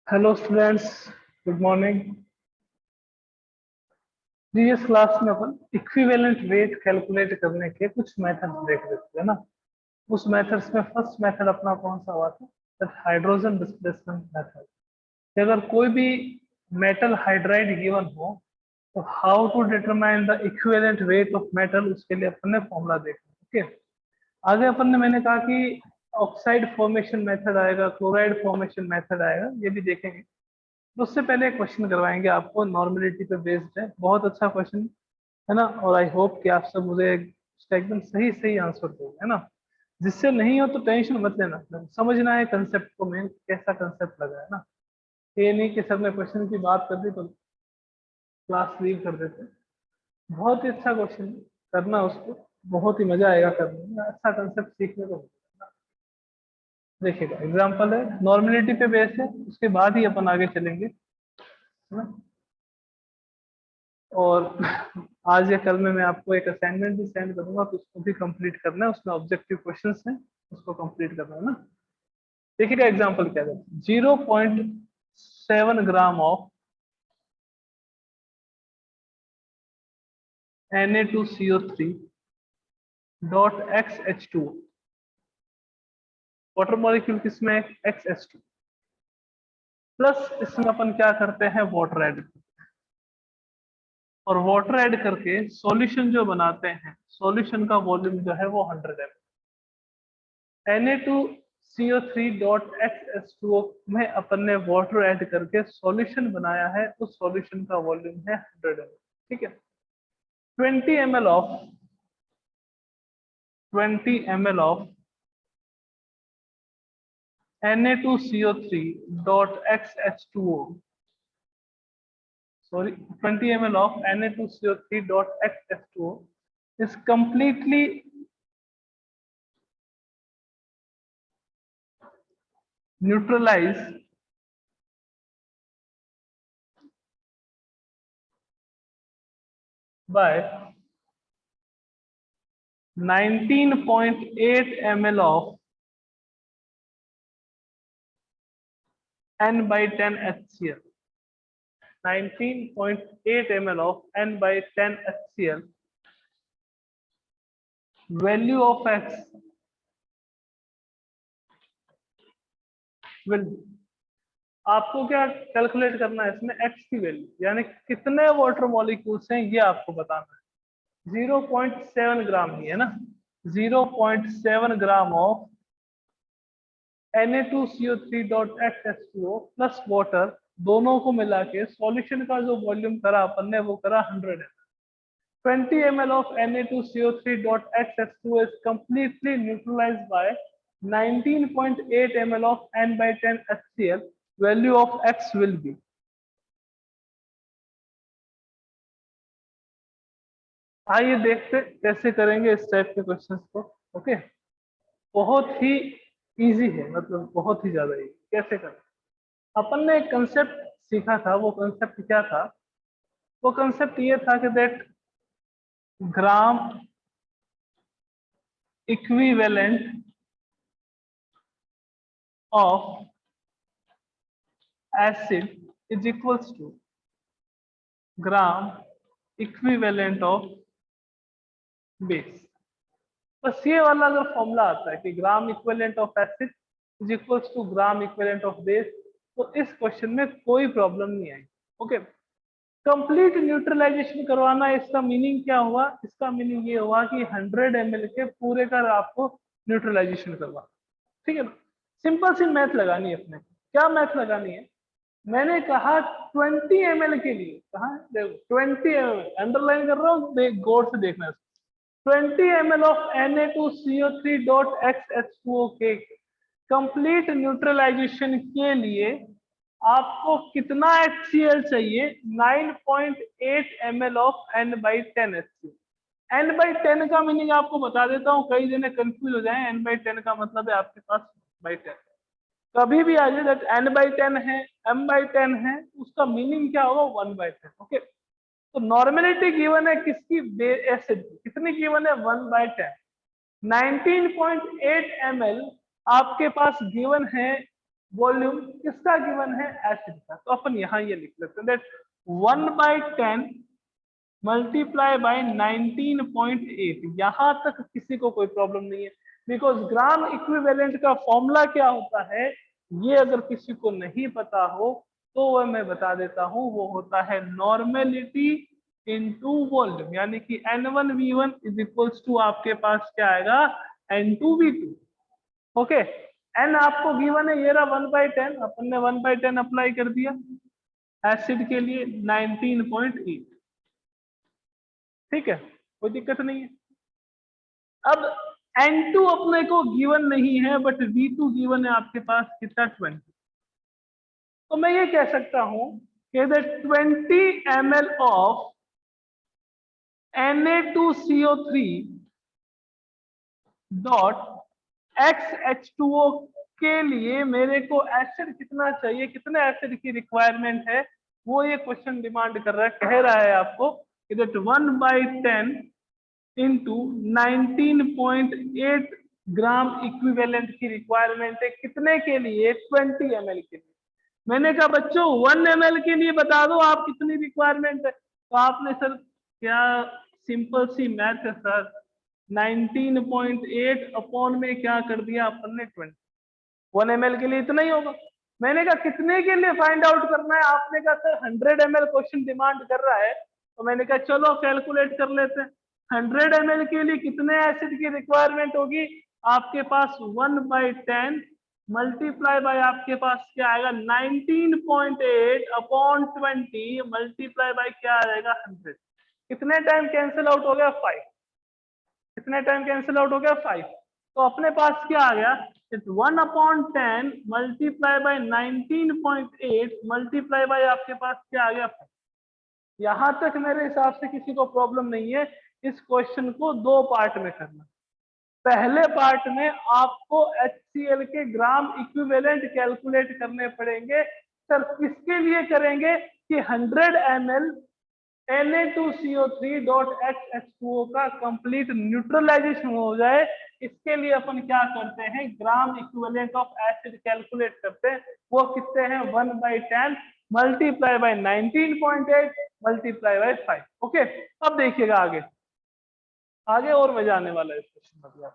Hello students, good morning. Previous class में अपन equivalent weight calculate करने के कुछ मेथड्स देख रहे थे ना। उस मेथड्स में फर्स्ट मेथड अपना कौन सा हुआ था? That hydrogen displacement method. कि अगर कोई भी मेटल हाइड्राइड गिवन हो तो how to determine the equivalent weight of metal, उसके लिए अपन ने फॉर्मूला देखा। ओके, आगे अपन ने मैंने कहा कि ऑक्साइड फॉर्मेशन मेथड आएगा, क्लोराइड फॉर्मेशन मेथड आएगा, ये भी देखेंगे। तो उससे पहले एक क्वेश्चन करवाएंगे आपको, नॉर्मेलिटी पे बेस्ड है, बहुत अच्छा क्वेश्चन है ना। और आई होप कि आप सब मुझे उसका एकदम सही सही आंसर दोगे, है ना। जिससे नहीं हो तो टेंशन मत लेना, समझना है कंसेप्ट को, मेन कैसा कंसेप्ट लगा है ना। ये नहीं कि सर ने क्वेश्चन की बात कर दी तो क्लास लीव कर देते। बहुत ही अच्छा क्वेश्चन करना उसको, बहुत ही मजा आएगा करने में, अच्छा कंसेप्ट सीखने को मिलेगा। देखिएगा, एग्जाम्पल है, नॉर्मेलिटी पे बेस है, उसके बाद ही अपन आगे चलेंगे, है ना। और आज या कल में मैं आपको एक असाइनमेंट भी सेंड करूंगा, तो उसको भी कंप्लीट करना है, उसमें ऑब्जेक्टिव क्वेश्चंस हैं, उसको कंप्लीट करना है ना। देखिएगा एग्जांपल क्या है। 0.7 gram of Na2CO3 dot XH2, water molecule किसमें है? XH2 प्लस, इसमें अपन क्या करते हैं? Water add. और वाटर ऐड करके सॉल्यूशन जो बनाते हैं, सॉल्यूशन का वॉल्यूम जो है वो 100 ml। Na2CO3.XH2O में अपन ने वाटर ऐड करके सॉल्यूशन बनाया है, उस सॉल्यूशन का वॉल्यूम है 100 ml। ठीक है। 20 ml of 20 ml of Na2CO3.XH2O, sorry, 20 ml of Na2CO3.XH2O is completely neutralized by 19.8 ml of N by 10 HCl। 19.8 ml of N by 10 HCl, value of X will, आपको क्या calculate करना है इसमें? X की value, यानी कितने वाटर मॉलिक्यूल्स हैं ये आपको बताना है। 0.7 ग्राम ही है ना, 0.7 gram of Na2CO3.XH2O plus water, दोनों को मिला के सॉल्यूशन का जो वॉल्यूम करा अपन ने वो करा 100 ml। 20 ml of Na2CO3.XH2O is completely neutralized by 19.8 ml of N by 10 HCl, value of X will be। आइए देखते कैसे करेंगे इस टाइप के क्वेश्चंस को। ओके, बहुत ही इजी है, मतलब बहुत ही ज्यादा इजी। कैसे करें? अपन ने एक कंसेप्ट सीखा था, वो कंसेप्ट क्या था? वो कंसेप्ट ये था कि that gram equivalent of acid is equals to gram equivalent of base. बस ये वाला अगर फॉर्मूला आता है कि gram equivalent of acid is equals to gram equivalent of base, तो इस क्वेश्चन में कोई प्रॉब्लम नहीं आई। ओके, कंप्लीट न्यूट्रलाइजेशन करवाना, इसका मीनिंग क्या हुआ? इसका मीनिंग ये हुआ कि 100 ml के पूरे का आपको न्यूट्रलाइजेशन करवाना। ठीक है ना, सिंपल सी मैथ लगानी है अपने। क्या मैथ लगानी है? मैंने कहा 20 ml के लिए, कहा देखो 20 ml अंडरलाइन कर रहा हूँ, गौर से देखना। 20 ml of Na2CO3.XH2O के कंप्लीट न्यूट्रलाइजेशन के लिए आपको कितना HCl चाहिए? 9.8 ml of N by 10 HCl। N by 10 का मीनिंग आपको बता देता हूँ, कई जने कंफ्यूज हो जाए। N by 10 का मतलब है आपके पास by 10। कभी भी आ जाए N by 10 है, M by 10 है, उसका मीनिंग क्या होगा? 1 by 10। ओके, तो नॉर्मेलिटी गिवन है किसकी? एसिड। कितनी गिवन है? 1 by 10। 19.8 ml आपके पास गिवन है वॉल्यूम किसका गिवन है, एसिड का। तो अपन यहाँ ये लिख लेते हैं दैट 1/10 मल्टीप्लाई बाय 19.8। यहां तक किसी को कोई प्रॉब्लम नहीं है, बिकॉज ग्राम इक्विवेलेंट का फॉर्मूला क्या होता है ये अगर किसी को नहीं पता हो तो वह मैं बता देता हूं, वो होता है नॉर्मेलिटी इनटू वॉल्यूम, यानी कि N1V1 इज इक्वल्स टू आपके पास क्या आएगा N2V2। ओके, एन आपको गिवन है ये रहा 1/10, अपन ने 1/10 अप्लाई कर दिया एसिड के लिए 19.8। ठीक है, कोई दिक्कत नहीं है। अब N2 अपने को गिवन नहीं है बट V2 गिवन है आपके पास कितना 20। तो मैं ये कह सकता हूं कि 20 ml of Na2CO3 dot XH2O के लिए मेरे को एसिड कितना चाहिए, कितने एसिड की रिक्वायरमेंट है, वो ये क्वेश्चन डिमांड कर रहा है। कह रहा है आपको कि 1/10 इंटू 19.8 ग्राम इक्विवेलेंट की रिक्वायरमेंट है, कितने के लिए, 20 ml के लिए। मैंने कहा बच्चों 1 ml के लिए बता दो आप कितनी रिक्वायरमेंट है। तो आपने सर क्या सिंपल सी मैथ है सर, 19.8 अपॉन में क्या कर दिया अपन ने 20, 1 ml के लिए इतना ही होगा। मैंने कहा कितने के लिए फाइंड आउट करना है, आपने कहा सर 100 ml क्वेश्चन डिमांड कर रहा है। तो मैंने कहा चलो कैलकुलेट कर लेते हैं, 100 ml के लिए कितने एसिड की रिक्वायरमेंट होगी, आपके पास 1/10 मल्टीप्लाई बाय आपके पास क्या आएगा 19.8 अपॉन 20 मल्टीप्लाई बाय क्या आ जाएगा 100। कितने टाइम कैंसिल आउट हो गया 5, कितने टाइम कैंसिल आउट हो गया 5। तो अपने पास क्या आ गया 1/10 मल्टीप्लाई बाय 19.8 मल्टीप्लाई बाय आपके पास क्या आ गया 5। यहां तक मेरे हिसाब से किसी को प्रॉब्लम नहीं है। इस क्वेश्चन को दो पार्ट में करना। पहले पार्ट में आपको HCl के ग्राम इक्विवेलेंट कैलकुलेट करने पड़ेंगे। सर किसके लिए करेंगे कि 100 ml Na2CO3.XH2O का कंप्लीट न्यूट्रलाइजेशन हो जाए। इसके लिए अपन क्या करते हैं, ग्राम इक्विवेलेंट ऑफ एसिड कैलकुलेट करते हैं। वो कितने हैं 1/10 multiply by 19.8 multiply by 5। Okay, अब देखिएगा आगे, आगे और मजा आने वाला है इस क्वेश्चन में।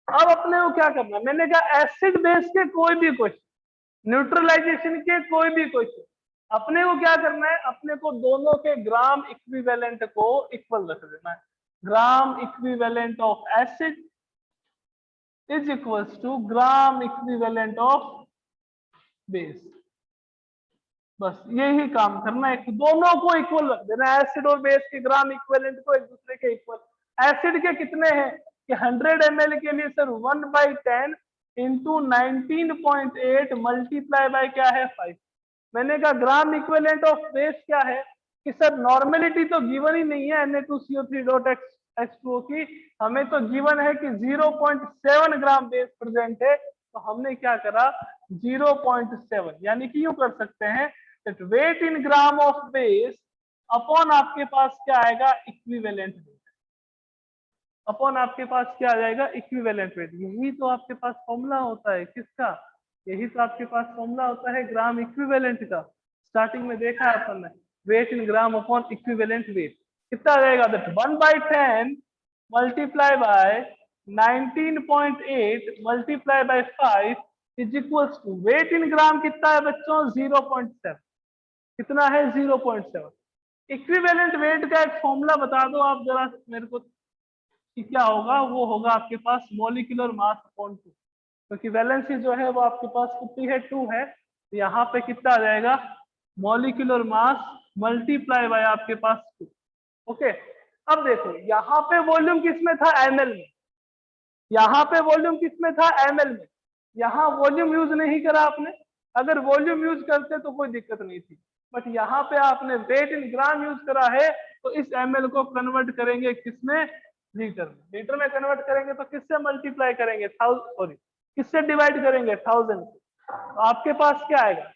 अब अपने को क्या करना है, मैंने कहा एसिड बेस के कोई भी क्वेश्चन, न्यूट्रलाइजेशन के कोई भी क्वेश्चन, अपने को क्या करना है, अपने को दोनों के ग्राम इक्विवेलेंट को इक्वल रख देना है। Gram equivalent of acid is equals to gram equivalent of base. बस यही काम करना है, दोनों को इक्वल रख देना, एसिड और बेस के ग्राम इक्विवेलेंट को एक दूसरे के इक्वल। एसिड के कितने हैं कि 100 ml के लिए सर 1/10 इंटू 19.8 मल्टीप्लाई बाय क्या है 5। मैंने कहा ग्राम इक्विवेलेंट ऑफ बेस क्या है कि सर नॉर्मेलिटी तो गिवन ही नहीं है Na2CO3.H2O की, हमें तो गिवन है कि 0.7 ग्राम बेस प्रेजेंट है। तो हमने क्या करा 0.7, यानी कि यूं कर सकते हैं that weight in gram of base upon आपके पास क्या आएगा इक्विवेलेंट वेट, अपॉन आपके पास क्या आ जाएगा इक्विवेलेंट वेट। यही तो आपके पास फॉर्मूला होता है किसका, यही तो आपके पास फॉर्मूला होता है ग्राम इक्विवेलेंट का। स्टार्टिंग में देखा है अपन ने, weight in gram upon equivalent weight कितना आ जाएगा, that 1/10 multiply by 19.8 multiply by 5 is equals to weight in gram कितना है बच्चों 0.7, कितना है 0.7। इक्विवेलेंट वेट का एक फॉर्मूला बता दो आप जरा मेरे को कि क्या होगा, वो होगा आपके पास मोलिकुलर मास अपॉन 2, क्योंकि वैलेंसी जो है वो आपके पास कितनी है 2 है। तो यहाँ पे कितना आ जाएगा मोलिकुलर मास मल्टीप्लाई बाय आपके पास 2। ओके, अब देखो यहाँ पे वॉल्यूम किसमें था ml में, यहाँ पे वॉल्यूम किसमें था ml में, यहाँ वॉल्यूम यूज नहीं करा आपने। अगर वॉल्यूम यूज करते तो कोई दिक्कत नहीं थी, बट यहाँ पे आपने वेट इन ग्राम यूज करा है। तो इस ml को कन्वर्ट करेंगे किसमें, लीटर में। लीटर में कन्वर्ट करेंगे तो किससे मल्टीप्लाई करेंगे, किससे डिवाइड करेंगे 1000 से। तो आपके पास क्या आएगा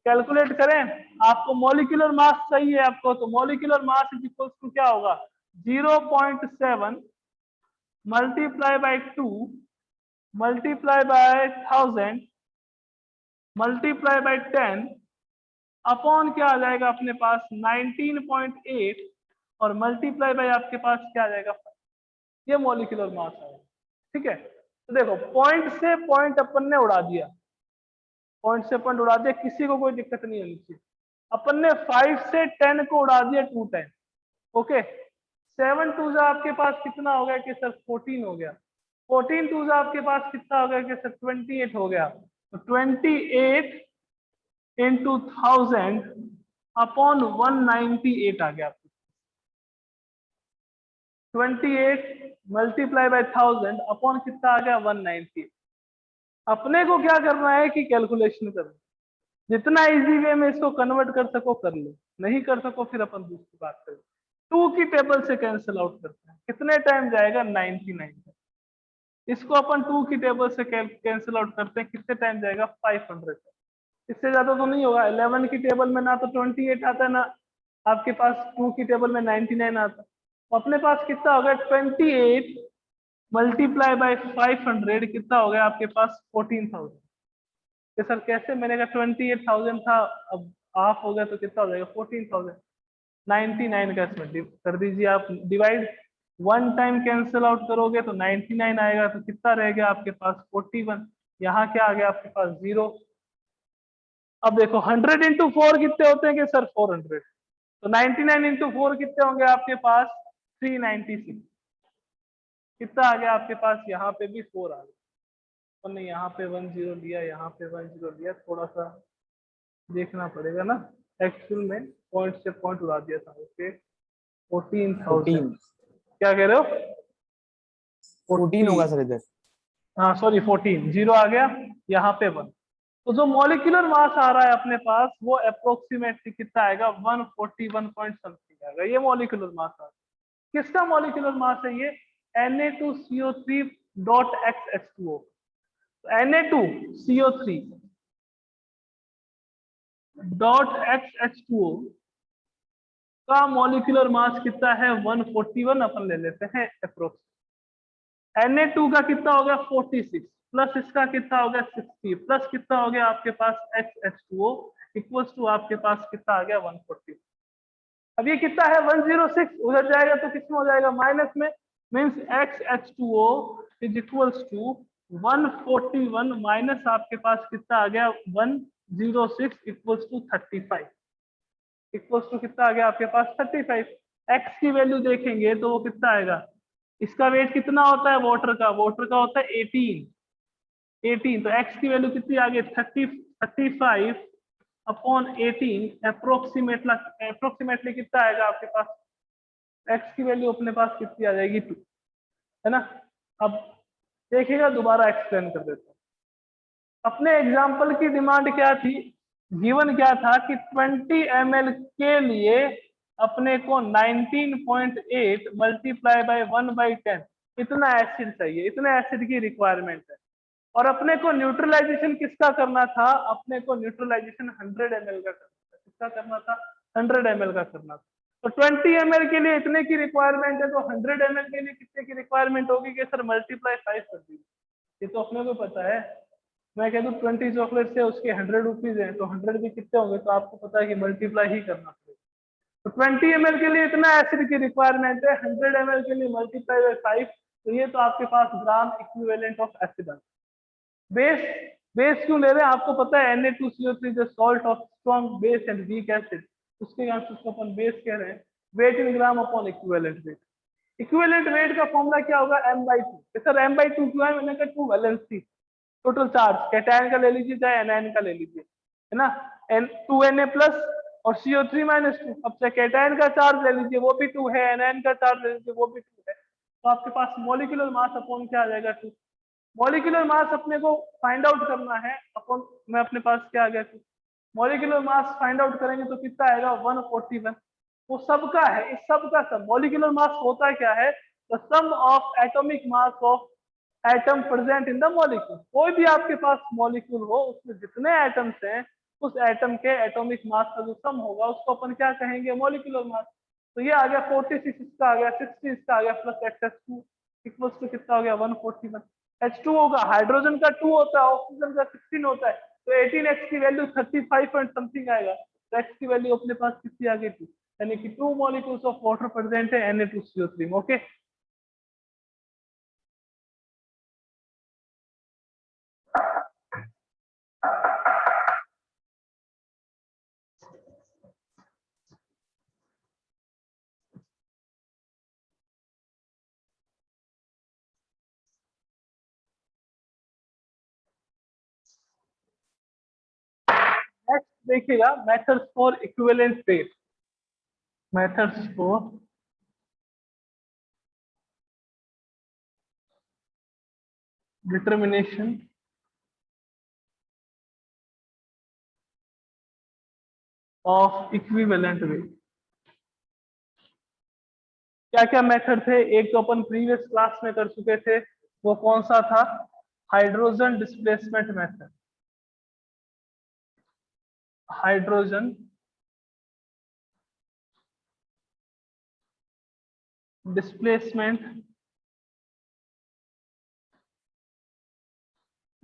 कैलकुलेट करें, आपको मॉलिक्यूलर मास चाहिए आपको, तो molecular mass is equals to क्या होगा 0.7 multiply by 2 multiply by 1000 multiply by 10 upon क्या आ जाएगा अपने पास 19.8 और मल्टीप्लाई बाय आपके पास क्या आ जाएगा 5। ये मॉलिक्यूलर मास है, ठीक है। तो देखो पॉइंट से पॉइंट अपन ने उड़ा दिया, पॉइंट से पॉइंट उड़ा दिया, किसी को कोई दिक्कत नहीं होनी चाहिए। अपन ने 5 से 10 को उड़ा दिया 2 टाइम, ओके। 7 2 आपके पास कितना हो गया कि सर 14 हो गया, 14 2 आपके पास कितना हो गया कि सर 28 हो गया। तो 28 इंटू 1000 अपॉन 198 आ गया आपको। 28 मल्टीप्लाई बाय 1000 अपॉन कितना आ गया 190। अपने को क्या करना है कि कैलकुलेशन करना, जितना इजी वे में इसको कन्वर्ट कर सको कर लो, नहीं कर सको फिर अपन दूसरी बात करें। 2 की टेबल से कैंसिल आउट करते हैं, कितने टाइम जाएगा 99। इसको अपन 2 की टेबल से कैंसिल आउट करते हैं, कितने टाइम जाएगा 500। इससे ज्यादा तो नहीं होगा। 11 की टेबल में ना तो 28 आता है, ना आपके पास 2 की टेबल में 99 आता है। तो अपने पास कितना होगा 28 मल्टीप्लाई बाय 500 कितना हो गया आपके पास 14,000। कि सर कैसे, मैंने कहा 28,000 था, अब हाफ हो गया तो कितना हो जाएगा 14,000। 99 का इसमें कर दीजिए आप divide, one time cancel out करोगे तो 99 आएगा, तो कितना रह गया आपके पास 41। यहाँ क्या आ गया आपके पास 0। अब देखो 100 इंटू 4 कितने होते हैं कि सर 400, तो 99 इंटू 4 कितने होंगे आपके पास 396। कितना आ गया आपके पास, यहाँ पे भी 4 आ गया। हमने यहाँ पे 10 लिया, यहाँ पे 10 लिया, थोड़ा सा देखना पड़ेगा ना, एक्चुअल में पॉइंट से पॉइंट उड़ा दिया था। ओके 14,000 क्या कह रहे हो 14 होगा सर इधर। हाँ सॉरी 14, 0 आ गया, यहाँ पे 1। तो जो मॉलिक्यूलर मास आ रहा है अपने पास वो अप्रोक्सीमेटली कितना आएगा 141 पॉइंट समथिंग आएगा। ये मॉलिक्यूलर मास आ रहा है। किसका मॉलिक्यूलर मास है ये Na2CO3 dot XH2O। Na2CO3 dot XH2O का मॉलिक्यूलर मास कितना है 141 अपन ले लेते हैं अप्रोक्स। Na2 का कितना हो गया 46 प्लस इसका कितना हो गया 60 प्लस कितना हो गया आपके पास XH2O इक्वल्स टू आपके पास कितना आ गया 140। अब ये कितना है 106, उधर जाएगा तो किसमें हो जाएगा माइनस में, means XH2O is equals to 141 minus आपके पास कितना आ गया 106 इक्वल्स टू 35। इक्वल्स टू कितना आ गया आपके पास 35। एक्स की वैल्यू देखेंगे तो वो कितना आएगा, इसका वेट कितना होता है वाटर का होता है 18। तो एक्स की वैल्यू कितनी आ गई 35 अपॉन 18 अप्रोक्सीमेटली कितना आएगा आपके पास, एक्स की वैल्यू अपने पास कितनी आ जाएगी 2, है ना। अब देखिएगा दोबारा एक्सप्लेन कर देता हूँ। अपने एग्जाम्पल की डिमांड क्या थी, गिवन क्या था कि 20 ml के लिए अपने को 19.8 मल्टीप्लाई बाय 1/10 इतना एसिड चाहिए, इतने एसिड की रिक्वायरमेंट है। और अपने को न्यूट्रलाइजेशन किसका करना था, अपने को न्यूट्रलाइजेशन 100 ml का करना था। किसका करना था 100 ml का करना था। तो 20 ml के लिए इतने की रिक्वायरमेंट है, तो 100 ml के लिए कितने की रिक्वायरमेंट होगी कि सर मल्टीप्लाई 5 कर दीजिए। ये तो अपने को पता है, मैं कह दूं 20 चॉकलेट से उसके 100 रुपीज है तो 100 भी कितने होंगे, तो आपको पता है कि मल्टीप्लाई ही करना पड़ेगा। तो 20 ml के लिए इतना एसिड की रिक्वायरमेंट है, 100 ml के लिए मल्टीप्लाई बाय 5, तो ये तो आपके पास ग्राम इक्विवेलेंट ऑफ एसिड है। बेस बेस क्यों ले रहे हैं, आपको पता है Na2CO3 जो salt of strong base and weak acid, उसके कारण से उसको अपन बेस कह रहे हैं। Weight in gram upon equivalent weight. Equivalent weight का फॉर्मूला क्या होगा m/2। सर m/2 क्यों है, मैंने कहा 2 वैलेंसी टोटल चार्ज, कैटायन का ले लीजिए चाहे एनायन का ले लीजिए, है ना। N2Na प्लस और CO3-2। अब चाहे कैटायन का चार्ज ले लीजिए वो भी 2 है, एनायन का चार्ज ले लीजिए वो भी 2 है। तो आपके पास मॉलिक्यूलर मास अपॉन क्या आ जाएगा 2। मॉलिक्यूलर मास अपने को फाइंड आउट करना है अपॉन में अपने पास क्या आ गया 2। मॉलिक्यूलर मास फाइंड आउट करेंगे तो कितना आएगा 141। वो सबका है, इस सब का सब मॉलिक्यूलर मास होता क्या है, the sum of atomic mass of atom present in the molecule. कोई भी आपके पास मॉलिक्यूल हो उसमें जितने एटम्स हैं उस एटम के एटॉमिक मास का जो सम होगा उसको अपन क्या कहेंगे, मॉलिक्यूलर मास। तो ये आ गया 46 इसका आ गया, 60 इसका आ गया, प्लस XH2 इक्वल्स टू कितना हो गया 141। H2O का हाइड्रोजन का 2 होता है, ऑक्सीजन का 16 होता है, तो 18X की वैल्यू 35 पॉइंट समथिंग आएगा। तो X की वैल्यू अपने पास कितनी आ गई थी, यानी कि 2 मॉलिक्यूल्स ऑफ वाटर प्रेजेंट है Na2CO3 में। ओके, नेक्स्ट देखिएगा methods for equivalent weight. Methods for determination of equivalent weight. क्या क्या मेथड थे, एक तो अपन प्रीवियस क्लास में कर चुके थे, वो कौन सा था, hydrogen displacement method. Hydrogen displacement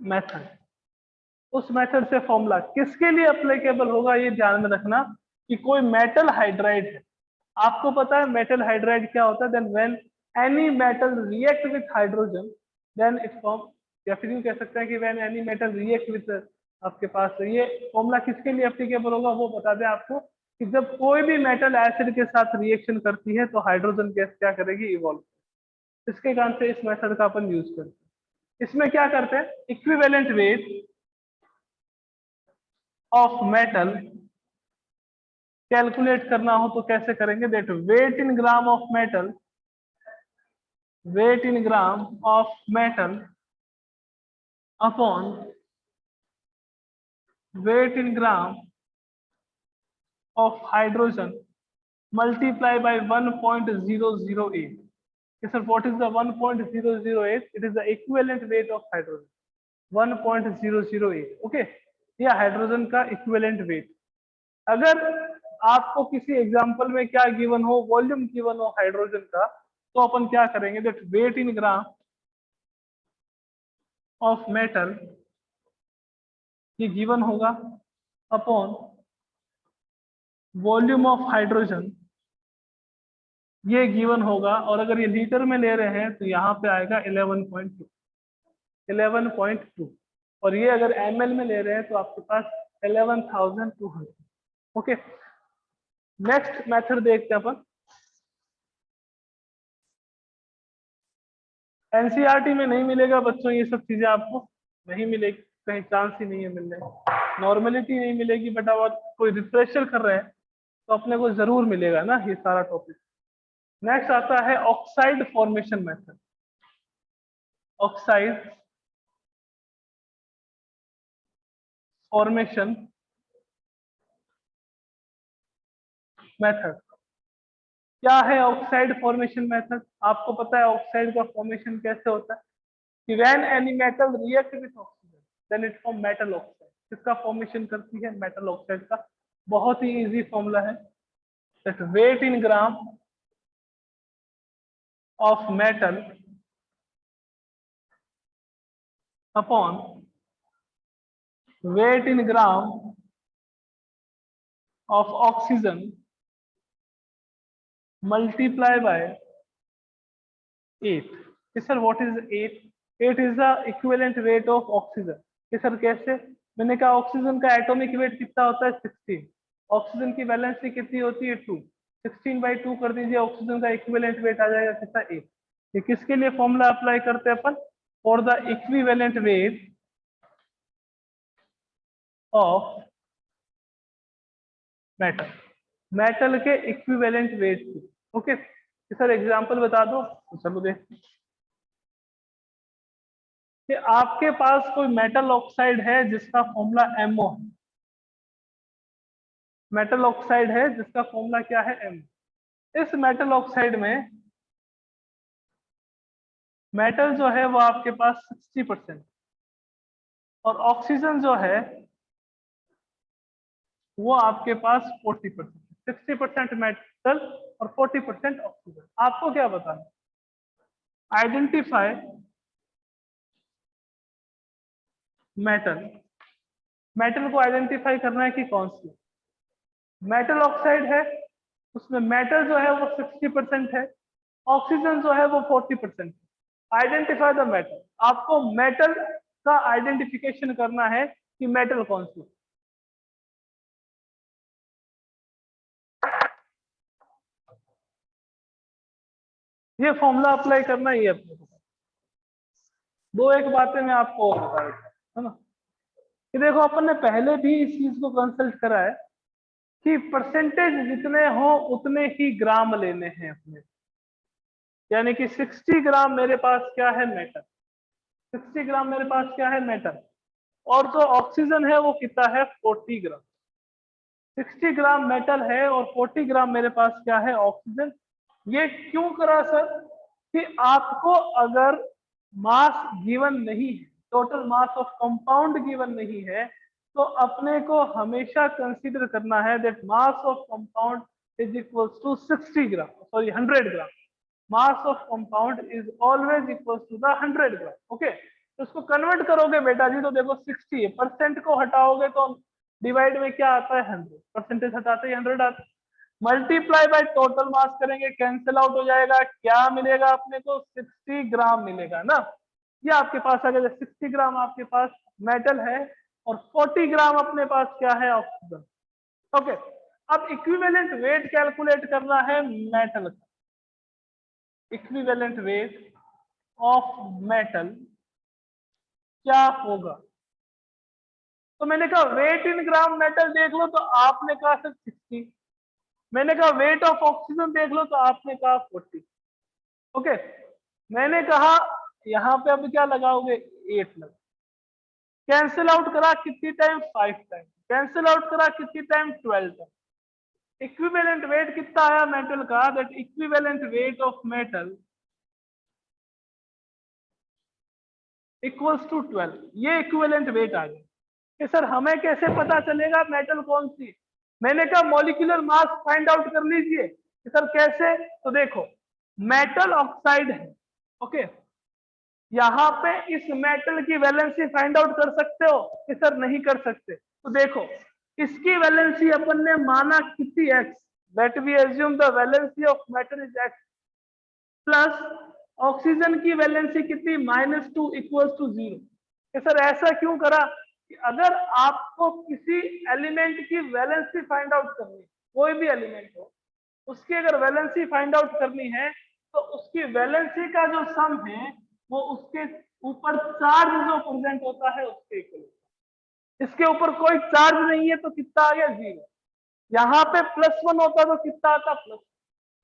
method. उस मेथड से फॉर्मूला किसके लिए अप्लीकेबल होगा, ये ध्यान में रखना कि कोई मेटल हाइड्राइड है, आपको पता है मेटल हाइड्राइड क्या होता है, then when any metal react with hydrogen then it form, या फिर यूं कह सकते हैं कि when any metal react with, आपके पास ये फॉर्मूला किसके लिए एप्लीकेबल होगा वो बता दें आपको, कि जब कोई भी मेटल एसिड के साथ रिएक्शन करती है तो हाइड्रोजन गैस क्या करेगी, इवॉल्व। इसके कारण से इस मेथड का अपन यूज करते हैं। इसमें क्या करते हैं, equivalent weight of metal calculate करना हो तो कैसे करेंगे, that weight in gram of metal, weight in gram of metal upon weight in gram of hydrogen multiply by 1.008. Okay, sir, what is the 1.008? It is the equivalent weight of hydrogen, 1.008. Okay, यह hydrogen का equivalent weight. अगर आपको किसी example में क्या given हो, volume given हो hydrogen का, तो अपन क्या करेंगे, that weight in gram of metal ये गिवन होगा अपॉन वॉल्यूम ऑफ हाइड्रोजन ये गिवन होगा, और अगर ये लीटर में ले रहे हैं तो यहाँ पे आएगा 11.2, और ये अगर ml में ले रहे हैं तो आपके पास 11,200। ओके, नेक्स्ट मेथड देखते हैं अपन। एनसीईआरटी में नहीं मिलेगा बच्चों, ये सब चीजें आपको नहीं मिलेगी, कहीं चांस ही नहीं है मिलने, नॉर्मेलिटी नहीं मिलेगी, बट अब कोई रिफ्रेशर कर रहे हैं तो अपने को जरूर मिलेगा ना ये सारा टॉपिक। नेक्स्ट आता है oxide formation method. Oxide formation method. क्या है ऑक्साइड फॉर्मेशन मेथड, आपको पता है ऑक्साइड का फॉर्मेशन कैसे होता है, कि when any metal react with oxygen then it form metal oxide. किसका फॉर्मेशन करती है, मेटल ऑक्साइड का। बहुत ही इजी फॉर्मूला है, that weight in gram of metal upon weight in gram of oxygen multiply by 8. Sir what is 8? 8 is the equivalent weight of oxygen. Sir कैसे, मैंने कहा ऑक्सीजन का एटॉमिक वेट कितना होता है 16, ऑक्सीजन की वैलेंसी कितनी होती है 2, 16/2 कर दीजिए, ऑक्सीजन का इक्विवेलेंट वेट आ जाएगा कितना 8। ये किसके लिए फॉर्मूला अप्लाई करते हैं अपन, for the equivalent weight of metal, metal के इक्विवेलेंट वेट की। ओके, सर एग्जांपल बता दो, तो चलो देख कि आपके पास कोई मेटल ऑक्साइड है जिसका फॉर्मूला MO है, मेटल ऑक्साइड है जिसका फॉर्मूला क्या है MO। इस मेटल ऑक्साइड में मेटल जो है वो आपके पास 60% और ऑक्सीजन जो है वो आपके पास 40%, 60% मेटल और 40% ऑक्सीजन। आपको क्या बताना, आइडेंटिफाई मेटल। मेटल को आइडेंटिफाई करना है कि कौन सी मेटल ऑक्साइड है, उसमें मेटल जो है वो 60% है, ऑक्सीजन जो है वो 40%। आइडेंटिफाई द मेटल, आपको मेटल का आइडेंटिफिकेशन करना है कि मेटल कौन सी। ये फॉर्मूला अप्लाई करना ही है अपने को। दो एक बातें मैं आपको और बता देता हूं, है ना। कि देखो अपन ने पहले भी इस चीज को कंसल्ट करा है कि परसेंटेज जितने हो उतने ही ग्राम लेने हैं अपने, यानी कि 60 ग्राम मेरे पास क्या है मेटल, 60 ग्राम मेरे पास क्या है मेटल, और जो ऑक्सीजन है वो कितना है 40 ग्राम। 60 ग्राम मेटल है और 40 ग्राम मेरे पास क्या है ऑक्सीजन। ये क्यों करा सर, कि आपको अगर मास गिवन नहीं है, total mass of compound given नहीं है, तो अपने को हमेशा कंसीडर करना है that mass of compound is equals to 60 gram, sorry 100 gram. Mass of compound is always equals to the 100 gram. Okay, तो उसको कन्वर्ट करोगे बेटा जी तो देखो 60 है, परसेंट को हटाओगे तो डिवाइड में क्या आता है 100, परसेंटेज हटाते ही 100 आता है। मल्टीप्लाई बाय टोटल मास करेंगे, कैंसिल आउट हो जाएगा, क्या मिलेगा अपने को 60 ग्राम मिलेगा ना। ये आपके पास आ गया 60 ग्राम आपके पास मेटल है और 40 ग्राम अपने पास क्या है ऑक्सीजन। ओके, अब इक्विवेलेंट वेट कैलकुलेट करना है मेटल का। इक्विवेलेंट वेट ऑफ मेटल क्या होगा, तो मैंने कहा वेट इन ग्राम मेटल देख लो तो आपने कहा सर 60, मैंने कहा वेट ऑफ ऑक्सीजन देख लो तो आपने कहा 40। ओके, मैंने कहा यहाँ पे अब क्या लगाओगे 8 लगा, कैंसिल आउट करा कितनी टाइम 5 टाइम, कैंसिल आउट करा कितनी टाइम 12 टाइम। इक्विवेलेंट वेट कितना आया मेटल का, that equivalent weight of metal equals to 12। ये इक्विवेलेंट वेट आ गया। कि सर हमें कैसे पता चलेगा मेटल कौन सी, मैंने कहा मॉलिक्यूलर मास फाइंड आउट कर लीजिए। कि सर कैसे, तो देखो मेटल ऑक्साइड है, ओके, यहाँ पे इस मेटल की वैलेंसी फाइंड आउट कर सकते हो कि सर नहीं कर सकते, तो देखो इसकी वैलेंसी अपन ने माना कितनी x, that we assume the valency of metal is x, plus oxygen की वैलेंसी कितनी -2 इक्वल्स टू 0। सर ऐसा क्यों करा, कि अगर आपको किसी एलिमेंट की वैलेंसी फाइंड आउट करनी, कोई भी एलिमेंट हो उसकी अगर वैलेंसी फाइंड आउट करनी है तो उसकी वैलेंसी का जो सम है वो उसके ऊपर चार्ज जो प्रेजेंट होता है उसके इक्वल। इसके ऊपर कोई चार्ज नहीं है तो कितना आ गया 0। यहाँ पे +1 होता तो कितना आता प्लस,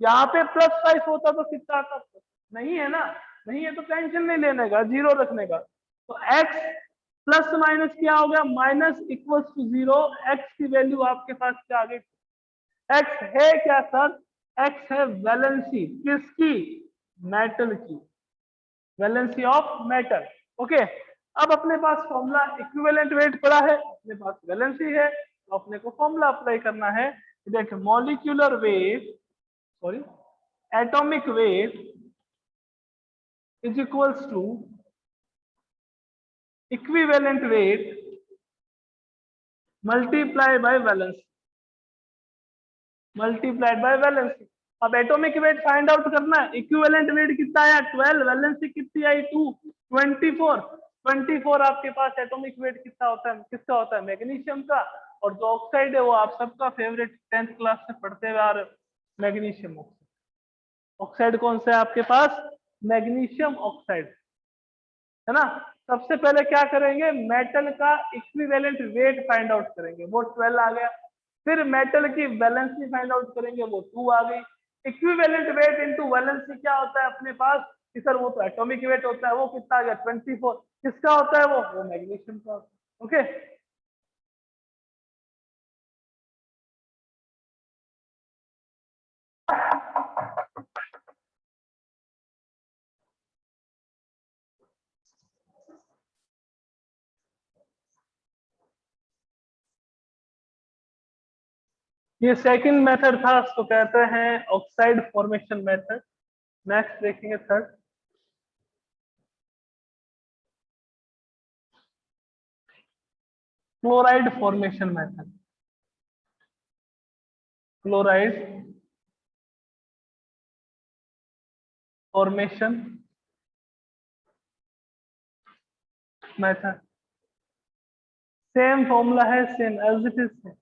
यहाँ पे +5 होता तो कितना आता प्लस, नहीं है ना, नहीं है तो टेंशन नहीं लेने का, 0 रखने का। तो x प्लस माइनस क्या हो गया, माइनस इक्वल्स टू 0। x की वैल्यू आपके पास क्या आ गई, x है क्या सर, x है वैलेंसी किसकी, मेटल की, वैलेंसी ऑफ मेटल। ओके, अब अपने पास फॉर्मूला इक्विवेलेंट वेट पड़ा है, अपने पास वैलेंसी है, तो अपने को फॉर्मूला अप्लाई करना है। देखिए molecular weight, sorry atomic weight is equals to equivalent weight multiply by valency, multiplied by valency. अब एटॉमिक वेट फाइंड आउट करना है, इक्विवेलेंट वेट कितना आया 12, वैलेंसी कितनी आई 2, 24। 24 आपके पास एटॉमिक वेट कितना होता है, किसका होता है, मैग्नीशियम का। और जो ऑक्साइड है वो आप सबका फेवरेट 10th क्लास से पढ़ते हुए आ रहे, मैग्नीशियम ऑक्साइड। ऑक्साइड कौन सा है आपके पास, मैग्नीशियम ऑक्साइड, है ना। सबसे पहले क्या करेंगे, मेटल का इक्विवेलेंट वेट फाइंड आउट करेंगे, वो 12 आ गया। फिर मेटल की वैलेंसी फाइंड आउट करेंगे, वो 2 आ गई। इक्विवेलेंट वेट इनटू वैलेंसी क्या होता है अपने पास, कि सर वो तो एटॉमिक वेट होता है, वो कितना आ गया 24। किसका होता है वो मैग्नीशियम का। ओके, ये सेकंड मेथड था, इसको कहते हैं ऑक्साइड फॉर्मेशन मेथड। नेक्स्ट देखेंगे third, chloride formation method. Chloride formation method, same formula है, सेम एज इट इज,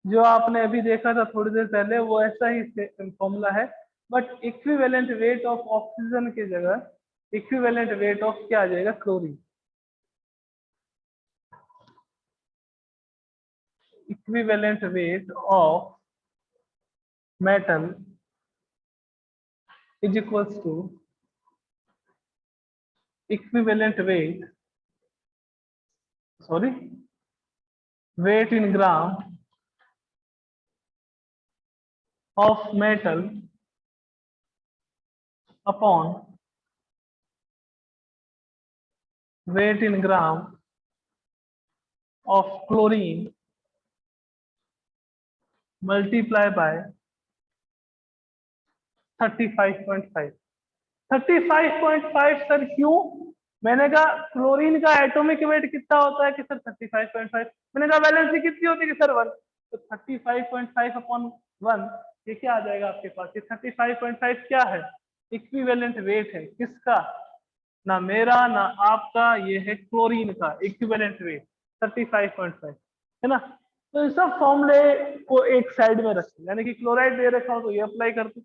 जो आपने अभी देखा था थोड़ी देर पहले, वो ऐसा ही फॉर्मूला है, but equivalent weight of oxygen की जगह इक्विवेलेंट वेट ऑफ क्या आ जाएगा, chlorine. Equivalent weight of metal is equals to equivalent weight, sorry, weight in gram of metal upon weight in gram of chlorine multiply by 35.5। 35.5 sir क्यों? मैंने कहा chlorine का atomic weight कितना होता है कि सर 35.5। मैंने कहा वैलेंसी कितनी होती है कि सर 1, तो 35.5 अपॉन 1 ये क्या आ जाएगा आपके पास, ये 35.5 क्या है, इक्विवेलेंट वेट है किसका, ना मेरा ना आपका, ये है क्लोरीन का इक्विवेलेंट वेट 35.5 है ना। तो इन सब फॉर्मूले को एक साइड में रखें, यानी कि क्लोराइड दे रखा हो तो ये अप्लाई कर दो,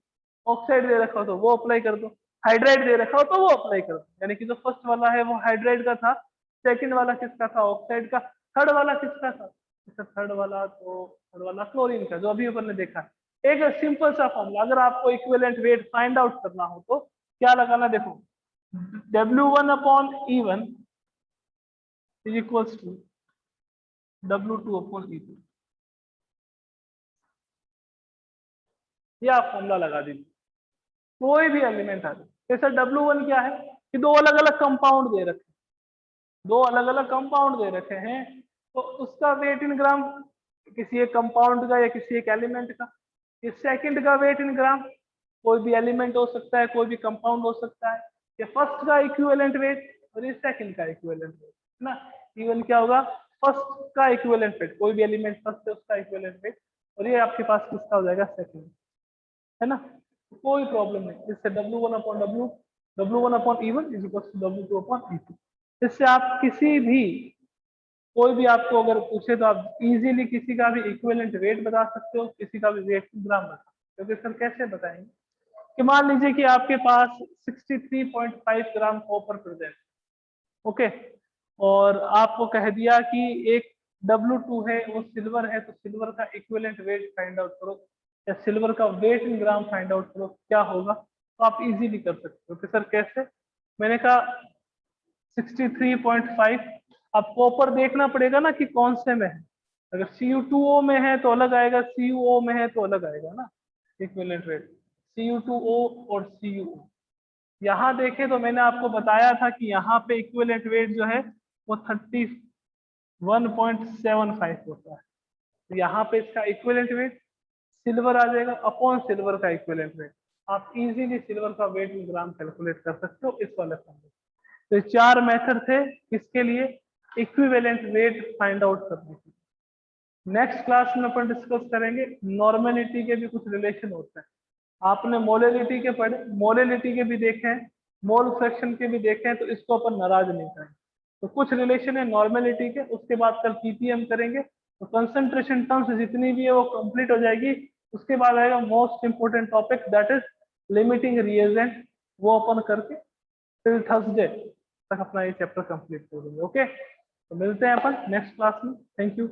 ऑक्साइड दे रखा हो तो वो अप्लाई कर दो, हाइड्राइड दे रखा हो तो वो अप्लाई कर दो। यानी कि जो फर्स्ट वाला है वो हाइड्राइड का था, सेकंड वाला किसका था, ऑक्साइड का, थर्ड वाला किसका था, थर्ड वाला क्लोरीन का, जो अभी ऊपर ने देखा। एक सिंपल सा फॉर्मूला, अगर आपको इक्विवेलेंट वेट फाइंड आउट करना हो तो क्या लगाना, देखो W1 upon E1 is equals to W2 upon E2, ये आप फॉर्मूला लगा दीजिए। कोई भी एलिमेंट आ जाए, जैसे W1 क्या है कि दो अलग अलग कंपाउंड दे रखे, दो अलग अलग कंपाउंड दे रखे हैं, तो उसका वेट इन ग्राम किसी एक कंपाउंड का या किसी एक एलिमेंट का, ये सेकंड का वेट इन ग्राम कोई भी एलिमेंट हो सकता है, कोई भी कंपाउंड हो सकता है, ये फर्स्ट का इक्विवेलेंट वेट और ये सेकंड का इक्विवेलेंट वेट है ना। इवन क्या होगा, फर्स्ट का इक्विवेलेंट वेट, कोई भी एलिमेंट फर्स्ट है उसका इक्विवेलेंट वेट, और ये आपके पास किसका हो जाएगा, सेकंड, है ना। कोई प्रॉब्लम नहीं, इससे W1 upon W1 upon E1 is equal to W2 upon E2। इससे आप किसी भी, कोई भी आपको अगर पूछे तो आप इजीली किसी का भी इक्विवेलेंट वेट बता सकते हो, किसी का भी वेट ग्राम बता सकते हो। तो सर कैसे बताएंगे कि मान लीजिए कि आपके पास 63.5 ग्राम कॉपर प्रेजेंट, ओके, और आपको कह दिया कि एक W2 है वो सिल्वर है, तो सिल्वर का इक्विवेलेंट वेट फाइंड आउट करो, या सिल्वर का wait in gram find out करो, क्या होगा, तो आप इजीली कर सकते हो। कि सर कैसे, मैंने कहा 63.5, अब कॉपर देखना पड़ेगा ना कि कौन से में है, अगर Cu2O में है तो अलग आएगा, CuO में है तो अलग आएगा ना इक्विवेलेंट वेट, Cu2O और CuO। यहाँ देखें तो मैंने आपको बताया था कि यहाँ पे इक्विवेलेंट वेट जो है वो 31.75 होता है, तो यहाँ पे इसका इक्विवेलेंट वेट सिल्वर आ जाएगा अपॉन सिल्वर का इक्विवेलेंट वेट। आप इजीली सिल्वर का वेट इन ग्राम कैलकुलेट कर सकते हो इस वाले फॉर्मूले। तो ये चार मेथड थे किसके लिए, इक्विवेलेंट वेट फाइंड आउट करने के लिए। नेक्स्ट क्लास में अपन डिस्कस करेंगे नॉर्मेलिटी के भी कुछ रिलेशन होते हैं। आपने मोलेलिटी के पढ़े, मोलेलिटी के भी देखे हैं, मोल फ्रैक्शन के भी देखे हैं, तो इसको अपन नाराज नहीं करेंगे। तो कुछ रिलेशन है नॉर्मेलिटी के, उसके बाद कल पीपीएम करेंगे, तो कंसंट्रेशन टर्म्स जितनी भी है वो कंप्लीट हो जाएगी। उसके बाद आएगा most important topic, that is limiting reagent, वो अपन करके फिर थर्सडे तक अपना ये चैप्टर कंप्लीट कर देंगे। ओके, तो मिलते हैं अपन नेक्स्ट क्लास में। Thank you.